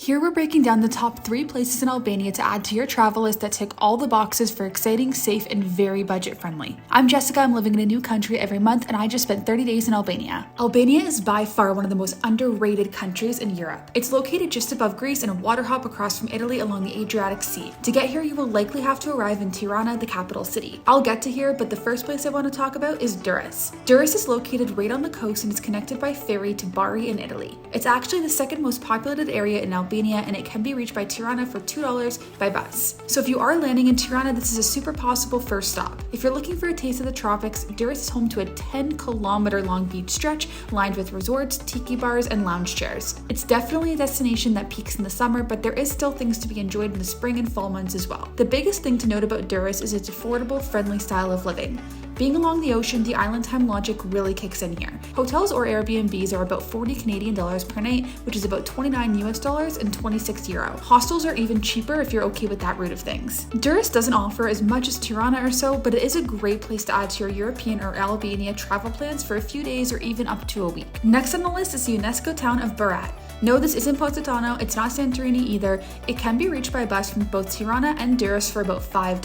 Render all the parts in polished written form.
Here we're breaking down the top 3 places in Albania to add to your travel list that tick all the boxes for exciting, safe, and very budget-friendly. I'm Jessica, I'm living in a new country every month, and I just spent 30 days in Albania. Albania is by far one of the most underrated countries in Europe. It's located just above Greece and a water hop across from Italy along the Adriatic Sea. To get here, you will likely have to arrive in Tirana, the capital city. I'll get to here, but the first place I want to talk about is Durres. Durres is located right on the coast and is connected by ferry to Bari in Italy. It's actually the second most populated area in Albania, and it can be reached by Tirana for $2 by bus. So if you are landing in Tirana, this is a super possible first stop. If you're looking for a taste of the tropics, Durres is home to a 10-kilometer long beach stretch lined with resorts, tiki bars, and lounge chairs. It's definitely a destination that peaks in the summer, but there is still things to be enjoyed in the spring and fall months as well. The biggest thing to note about Durres is its affordable, friendly style of living. Being along the ocean, the island time logic really kicks in here. Hotels or Airbnbs are about 40 Canadian dollars per night, which is about 29 US dollars and 26 euro. Hostels are even cheaper if you're okay with that route of things. Durres doesn't offer as much as Tirana or so, but it is a great place to add to your European or Albania travel plans for a few days or even up to a week. Next on the list is the UNESCO town of Berat. No, this isn't Positano, it's not Santorini either. It can be reached by bus from both Tirana and Durres for about $5.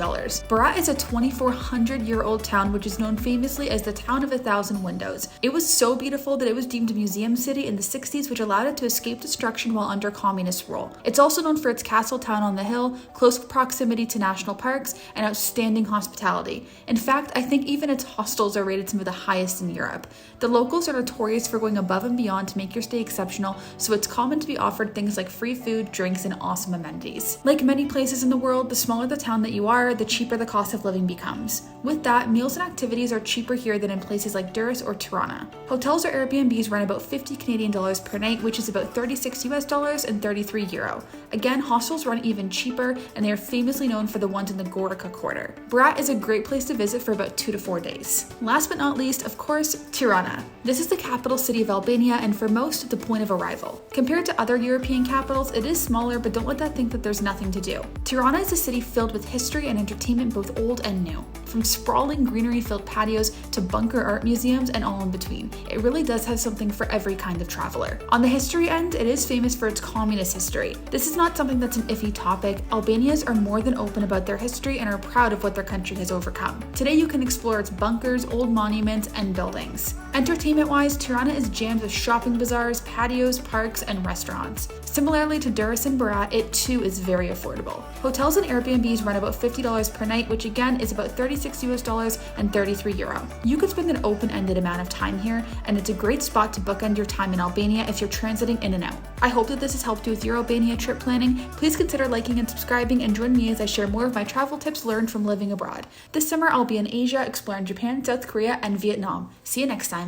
Berat is a 2,400-year-old town which is known famously as the Town of 1,000 Windows. It was so beautiful that it was deemed a museum city in the 60s, which allowed it to escape destruction while under communist rule. It's also known for its castle town on the hill, close proximity to national parks, and outstanding hospitality. In fact, I think even its hostels are rated some of the highest in Europe. The locals are notorious for going above and beyond to make your stay exceptional, so it's common to be offered things like free food, drinks, and awesome amenities. Like many places in the world, the smaller the town that you are, the cheaper the cost of living becomes. With that, meals and activities are cheaper here than in places like Durres or Tirana. Hotels or Airbnbs run about 50 Canadian dollars per night, which is about 36 US dollars and 33 euro. Again, hostels run even cheaper, and they are famously known for the ones in the Gorica quarter. Berat is a great place to visit for about 2 to 4 days. Last but not least, of course, Tirana. This is the capital city of Albania and for most, the point of arrival. Compared to other European capitals, it is smaller, but don't let that think that there's nothing to do. Tirana is a city filled with history and entertainment, both old and new. From sprawling greenery-filled patios to bunker art museums and all in between. It really does have something for every kind of traveler. On the history end, it is famous for its communist history. This is not something that's an iffy topic. Albanians are more than open about their history and are proud of what their country has overcome. Today you can explore its bunkers, old monuments, and buildings. Entertainment-wise, Tirana is jammed with shopping bazaars, patios, parks, and restaurants. Similarly to Durres and Berat, it too is very affordable. Hotels and Airbnbs run about $50 per night, which again is about 36 US dollars and 33 euro. You could spend an open-ended amount of time here, and it's a great spot to bookend your time in Albania if you're transiting in and out. I hope that this has helped you with your Albania trip planning. Please consider liking and subscribing, and join me as I share more of my travel tips learned from living abroad. This summer I'll be in Asia, exploring Japan, South Korea, and Vietnam. See you next time.